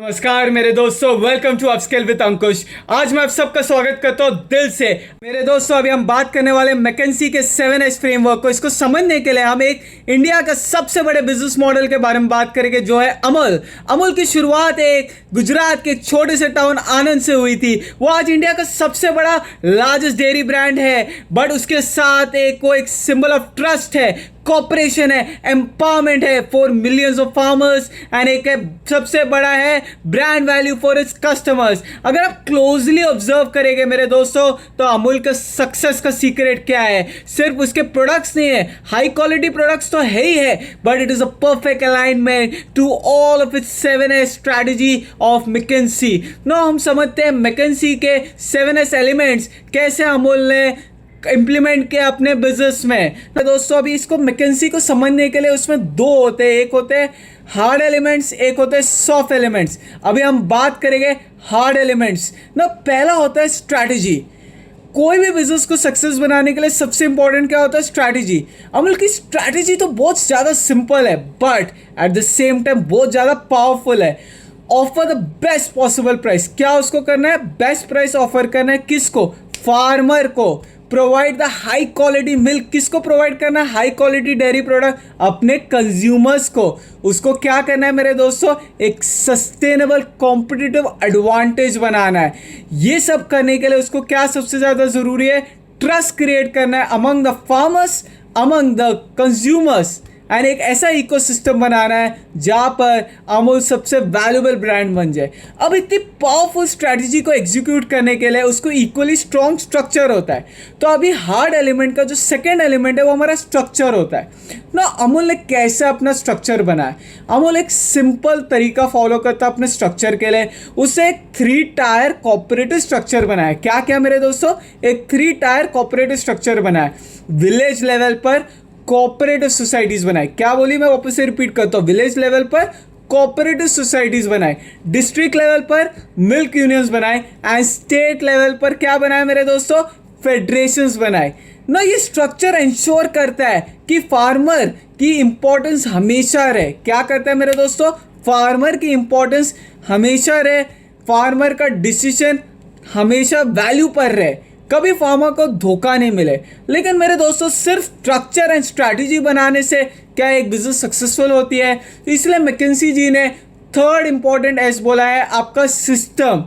नमस्कार मेरे दोस्तों, वेलकम टू अपस्किल विद अंकुश। आज मैं आप सबका स्वागत करता हूँ दिल से। मेरे दोस्तों, अभी हम बात करने वाले मैकेंसी के 7S फ्रेमवर्क को। इसको समझने के लिए हम एक इंडिया का सबसे बड़े बिजनेस मॉडल के बारे में बात करेंगे, जो है अमूल। अमूल की शुरुआत एक गुजरात के छोटे से टाउन आनंद से हुई थी। वो आज इंडिया का सबसे बड़ा लार्जेस्ट डेयरी ब्रांड है, बट उसके साथ एक सिंबल ऑफ ट्रस्ट है, कॉपरेशन है, एम्पावरमेंट है for millions of farmers and एक सबसे बड़ा है brand value for its customers. अगर आप क्लोजली ऑब्जर्व करेंगे मेरे दोस्तों, तो अमूल का सक्सेस का सीक्रेट क्या है? सिर्फ उसके प्रोडक्ट्स नहीं है, हाई क्वालिटी प्रोडक्ट्स तो है ही है, but it is a perfect alignment to all of its 7S strategy of McKinsey. No, हम समझते हैं मैकेंसी के 7S एलिमेंट्स कैसे अमूल ने इंप्लीमेंट किया अपने बिजनेस में। तो दोस्तों, अभी इसको मैकेंसी को समझने के लिए उसमें दो होते हैं, एक होते हैं हार्ड एलिमेंट्स, एक होते हैं सॉफ्ट एलिमेंट्स। अभी हम बात करेंगे हार्ड एलिमेंट्स ना। पहला होता है स्ट्रैटेजी। कोई भी बिजनेस को सक्सेस बनाने के लिए सबसे इंपॉर्टेंट क्या होता है? स्ट्रैटेजी। अमूल की स्ट्रैटेजी तो बहुत ज़्यादा सिंपल है, but at the same time बहुत ज़्यादा पावरफुल है। Offer the best possible price. क्या उसको करना है? बेस्ट प्राइस ऑफर करना है। किसको? फार्मर को। Provide the high quality milk. किसको प्रोवाइड करना है? हाई क्वालिटी डेयरी प्रोडक्ट अपने कंज्यूमर्स को। उसको क्या करना है मेरे दोस्तों? एक सस्टेनेबल कॉम्पिटिटिव एडवांटेज बनाना है। ये सब करने के लिए उसको क्या सबसे ज़्यादा ज़रूरी है? ट्रस्ट क्रिएट करना है among the farmers, among the consumers, and एक ऐसा इकोसिस्टम बनाना है जहाँ पर अमूल सबसे वैल्यूबल ब्रांड बन जाए। अब इतनी पावरफुल स्ट्रैटेजी को एग्जीक्यूट करने के लिए उसको इक्वली स्ट्रॉन्ग स्ट्रक्चर होता है। तो अभी हार्ड एलिमेंट का जो सेकेंड एलिमेंट है वो हमारा स्ट्रक्चर होता है ना। अमूल ने कैसे अपना स्ट्रक्चर बनाया? अमूल एक सिंपल तरीका फॉलो करता है अपने स्ट्रक्चर के लिए। उसे एक 3 टायर कॉपरेटिव स्ट्रक्चर बनाया। क्या क्या मेरे दोस्तों? एक 3 टायर कॉपरेटिव स्ट्रक्चर बनाया। विलेज लेवल पर कोऑपरेटिव सोसाइटीज बनाए। क्या बोली? मैं वापस से रिपीट करता हूँ। विलेज लेवल पर कोऑपरेटिव सोसाइटीज बनाए, डिस्ट्रिक्ट लेवल पर मिल्क यूनियंस बनाए, एंड स्टेट लेवल पर क्या बनाए मेरे दोस्तों? फेडरेशंस बनाए ना। ये स्ट्रक्चर इंश्योर करता है कि फार्मर की इंपॉर्टेंस हमेशा रहे। क्या करता है मेरे दोस्तों? फार्मर की इंपॉर्टेंस हमेशा रहे, फार्मर का डिसीजन हमेशा वैल्यू पर रहे, कभी फार्मर को धोखा नहीं मिले। लेकिन मेरे दोस्तों, सिर्फ स्ट्रक्चर एंड स्ट्रैटेजी बनाने से क्या एक बिजनेस सक्सेसफुल होती है? इसलिए मैकेंसी जी ने थर्ड इंपॉर्टेंट एस बोला है, आपका सिस्टम।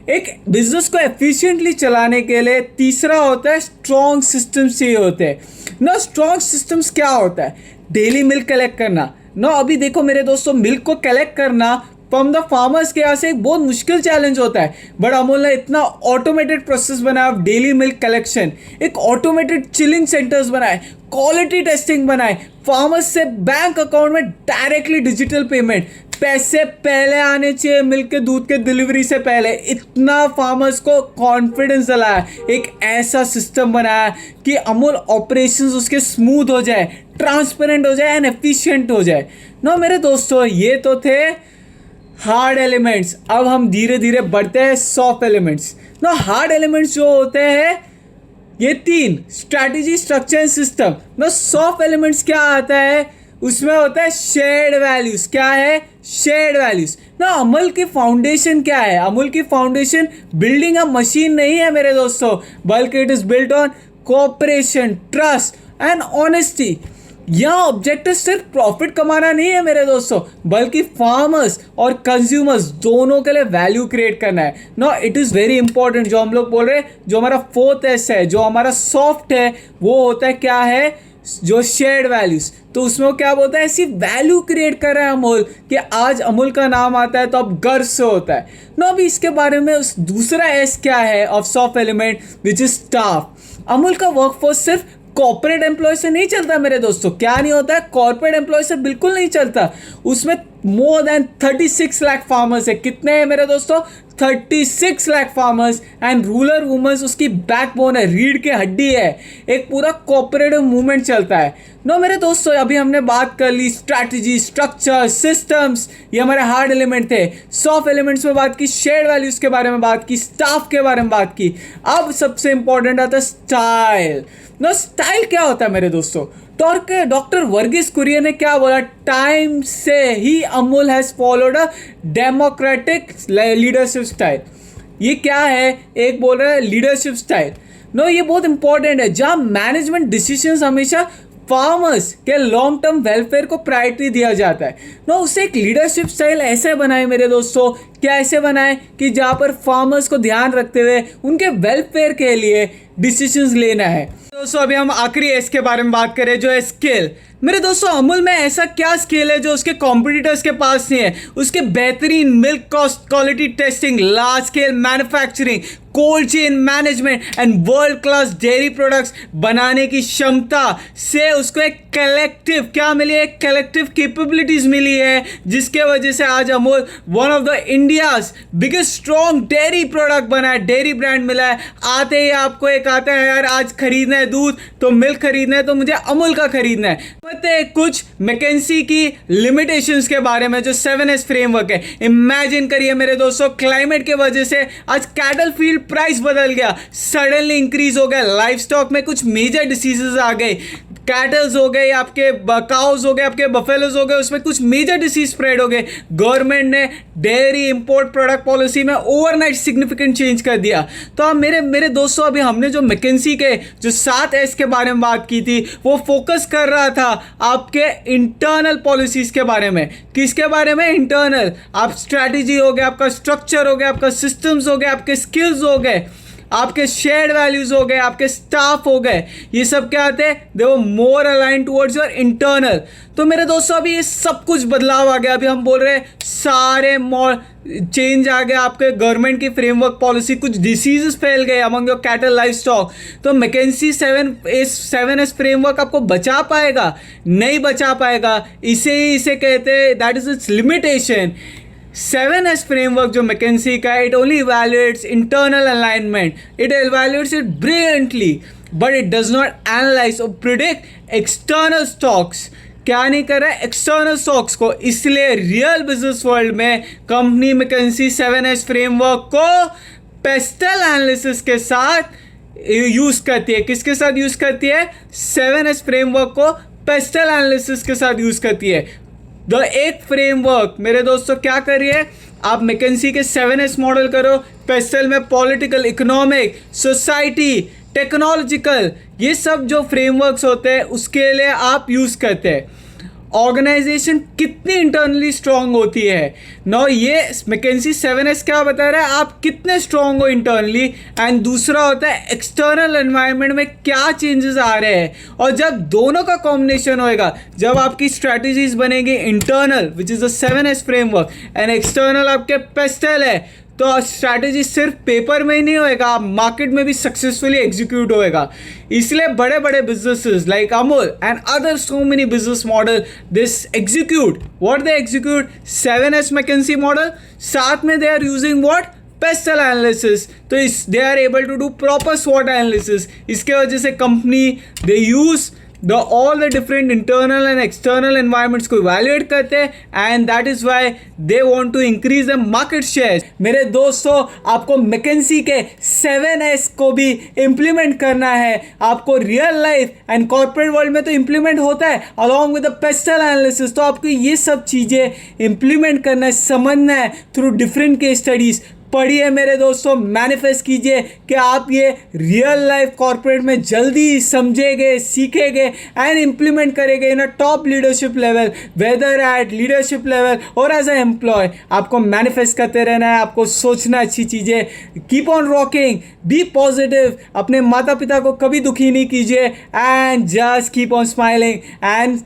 एक बिजनेस को एफिशिएंटली चलाने के लिए तीसरा होता है स्ट्रॉन्ग सिस्टम्स चाहिए होते हैं ना। स्ट्रॉन्ग सिस्टम्स क्या होता है? डेली मिल्क कलेक्ट करना ना। अभी देखो मेरे दोस्तों, मिल्क को कलेक्ट करना फ्रॉम द फार्मर्स के यहाँ से एक बहुत मुश्किल चैलेंज होता है, बट अमूल ने इतना ऑटोमेटेड प्रोसेस बनाया डेली मिल्क कलेक्शन, एक ऑटोमेटेड चिलिंग सेंटर्स बनाए, क्वालिटी टेस्टिंग बनाए, फार्मर्स से बैंक अकाउंट में डायरेक्टली डिजिटल पेमेंट, पैसे पहले आने चाहिए मिल्क के दूध के डिलीवरी से पहले। इतना फार्मर्स को कॉन्फिडेंस दिलाया, एक ऐसा सिस्टम बनाया कि अमूल ऑपरेशंस उसके स्मूथ हो जाए, ट्रांसपेरेंट हो जाए एंड एफिशिएंट हो जाए ना। मेरे दोस्तों, ये तो थे हार्ड एलिमेंट्स। अब हम धीरे धीरे बढ़ते हैं सॉफ्ट एलिमेंट्स ना। हार्ड एलिमेंट्स जो होते हैं ये 3: स्ट्रैटेजी, स्ट्रक्चर एंड सिस्टम ना। सॉफ्ट एलिमेंट्स क्या आता है? उसमें होता है शेयर्ड वैल्यूज। क्या है? शेयर्ड वैल्यूज ना। अमूल की फाउंडेशन क्या है? अमूल की फाउंडेशन बिल्डिंग अ मशीन नहीं है मेरे दोस्तों, बल्कि it is built on cooperation, trust and honesty. यहाँ ऑब्जेक्टिव सिर्फ प्रॉफिट कमाना नहीं है मेरे दोस्तों, बल्कि फार्मर्स और कंज्यूमर्स दोनों के लिए वैल्यू क्रिएट करना है no. It is very important. जो हम लोग बोल रहे हैं, जो हमारा 4th एस है, जो हमारा सॉफ्ट है, वो होता है क्या है? जो शेयर्ड वैल्यूज। तो उसमें वो क्या बोलता है? ऐसी वैल्यू क्रिएट कर रहा है अमूल कि आज अमूल का नाम आता है तो अब गर्व से होता है नो। अभी इसके बारे में उस दूसरा एस क्या है of soft element, which is staff. Amul का वर्कफोर्स सिर्फ कॉर्पोरेट एम्प्लॉय से नहीं चलता मेरे दोस्तों। क्या नहीं होता है? कॉर्पोरेट एम्प्लॉय से बिल्कुल नहीं चलता। उसमें मोर देन 36 लाख फार्मर्स है। कितने हैं मेरे दोस्तों? 36 lakh farmers and rural womens उसकी बैकबोन है, रीढ़ की हड्डी है। एक पूरा कोऑपरेटिव मूवमेंट चलता है नो मेरे दोस्तों। अभी हमने बात कर ली स्ट्रैटेजी, स्ट्रक्चर, सिस्टम्स, ये हमारे हार्ड एलिमेंट थे। सॉफ्ट एलिमेंट्स में बात की, शेयर्ड वैल्यूज के बारे में बात की, स्टाफ के बारे में बात की। अब सबसे इंपॉर्टेंट आता है स्टाइल नो। स्टाइल क्या होता है मेरे दोस्तों? डॉक्टर वर्गीस कुरियन ने क्या बोला, टाइम से ही Amul has followed a democratic leadership style. ये क्या है, एक बोल रहा है लीडरशिप स्टाइल। नो, ये बहुत इंपॉर्टेंट है, जहाँ मैनेजमेंट डिसीजंस हमेशा फार्मर्स के लॉन्ग टर्म वेलफेयर को प्रायोरिटी दिया जाता है। नो, उसे एक लीडरशिप स्टाइल ऐसे बनाए मेरे दोस्तों, क्या ऐसे बनाए कि जहाँ पर फार्मर्स को ध्यान रखते हुए उनके वेलफेयर के लिए डिसीजंस लेना है। दोस्तों अभी हम आखिरी एस के बारे में बात करें, जो है स्किल। मेरे दोस्तों अमूल में ऐसा क्या स्किल है जो उसके कॉम्पिटिटर्स के पास नहीं है? उसके बेहतरीन milk cost quality testing, large scale manufacturing, cold chain management and world class dairy products बनाने की क्षमता से उसको एक कलेक्टिव क्या मिली है, कलेक्टिव कैपेबिलिटीज मिली है, जिसके वजह से आज Amul one of the India's biggest strong dairy product बना है, डेयरी ब्रांड मिला है। आते ही आपको एक आता है यार, आज खरीदना है दूध तो मिल्क खरीदना है तो मुझे अमूल का खरीदना है। पता है कुछ मैकेंसी की लिमिटेशंस के बारे में, जो 7S फ्रेमवर्क है। इमेजिन करिए मेरे दोस्तों, क्लाइमेट के वजह से आज कैटल फील्ड प्राइस बदल गया, सडनली इंक्रीज हो गया, लाइफ स्टॉक में कुछ मेजर डिसीजेस आ गए, कैटल्स हो गए, आपके काउस हो गए, आपके बफेलोज हो गए, उसमें कुछ मेजर डिसीज स्प्रेड हो गए। गवर्नमेंट ने डेयरी इंपोर्ट प्रोडक्ट पॉलिसी में ओवरनाइट सिग्निफिकेंट चेंज कर दिया। तो अब मेरे दोस्तों, अभी हमने जो मैकेंसी के जो 7S के बारे में बात की थी, वो फोकस कर रहा था आपके इंटरनल पॉलिसीज के बारे में। किसके बारे में? इंटरनल। आप स्ट्रैटेजी हो गया, आपका स्ट्रक्चर हो गया, आपका सिस्टम्स हो गया, आपके स्किल्स हो गए, आपके शेयर्ड वैल्यूज हो गए, आपके स्टाफ हो गए, ये सब क्या आते हैं, दे वो मोर अलाइन टुवर्ड्स योर इंटरनल। तो मेरे दोस्तों अभी ये सब कुछ बदलाव आ गया। अभी हम बोल रहे हैं सारे चेंज आ गया, आपके गवर्नमेंट की फ्रेमवर्क पॉलिसी, कुछ डिसीजेस फैल गए among your cattle life stock. तो मैकेंसी 7S फ्रेमवर्क आपको बचा पाएगा? नहीं बचा पाएगा। इसे कहते हैं, that is its limitation. 7S framework जो मैकेंसी का है, it only evaluates internal alignment, it evaluates it brilliantly, but it does not analyse और प्रिडिक्ट एक्सटर्नल स्टॉक्स। क्या नहीं कर रहा है? एक्सटर्नल स्टॉक्स को। इसलिए रियल बिजनेस वर्ल्ड में कंपनी मैकेंसी 7S फ्रेमवर्क को पेस्टल एनालिसिस के साथ यूज करती है। किसके साथ यूज करती है? 7S फ्रेमवर्क को पेस्टल एनालिसिस के साथ यूज करती है। एक फ्रेमवर्क मेरे दोस्तों क्या करिए, आप मैकेंसी के 7S मॉडल करो, पेस्टल में पॉलिटिकल, इकोनॉमिक, सोसाइटी, टेक्नोलॉजिकल, ये सब जो फ्रेमवर्क्स होते हैं उसके लिए आप यूज़ करते हैं। ऑर्गेनाइजेशन कितनी इंटरनली स्ट्रांग होती है नो, ये मैकेंसी 7S क्या बता रहा है, आप कितने स्ट्रांग हो इंटरनली। एंड दूसरा होता है एक्सटर्नल एनवायरनमेंट में क्या चेंजेस आ रहे हैं। और जब दोनों का कॉम्बिनेशन होएगा, जब आपकी स्ट्रैटेजीज बनेगी internal which is the 7S framework and external आपके पेस्टल है, तो स्ट्रैटेजी सिर्फ पेपर में ही नहीं होएगा, आप मार्केट में भी सक्सेसफुली एग्जीक्यूट होएगा। इसलिए बड़े बड़े businesses like Amul and other so many business model this execute what they execute 7S McKinsey model, साथ में they are using what, PESTEL analysis. तो they are able to do proper स्वॉट एनालिसिस। इसके वजह से company they use all the different internal and external environments को evaluate करते हैं and that is why they want to increase the market shares। मेरे दोस्तों, आपको मैकेंसी के 7S को भी implement करना है। आपको real life and corporate world में तो implement होता है along with the pestle analysis। तो आपको ये सब चीज़ें implement करना है, समझना है through different case studies। पढ़िए मेरे दोस्तों, मैनिफेस्ट कीजिए कि आप ये रियल लाइफ कॉर्पोरेट में जल्दी समझेंगे, सीखेंगे एंड इम्प्लीमेंट करेंगे in a top leadership level, whether at leadership level और एज अ एम्प्लॉय। आपको मैनिफेस्ट करते रहना है, आपको सोचना अच्छी चीज़ें, keep on rocking, be positive, अपने माता पिता को कभी दुखी नहीं कीजिए and just keep on smiling and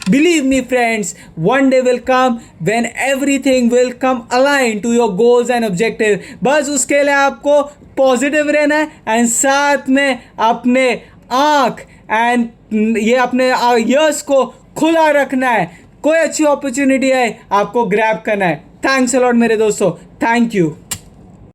believe me friends, one day will come when everything will come aligned to your goals and objective। बस उसके लिए आपको पॉजिटिव रहना है एंड साथ में अपने आँख एंड ये अपने ईयर्स को खुला रखना है। कोई अच्छी अपॉर्चुनिटी है आपको ग्रैब करना है। थैंक्स अ लॉट मेरे दोस्तों, थैंक यू।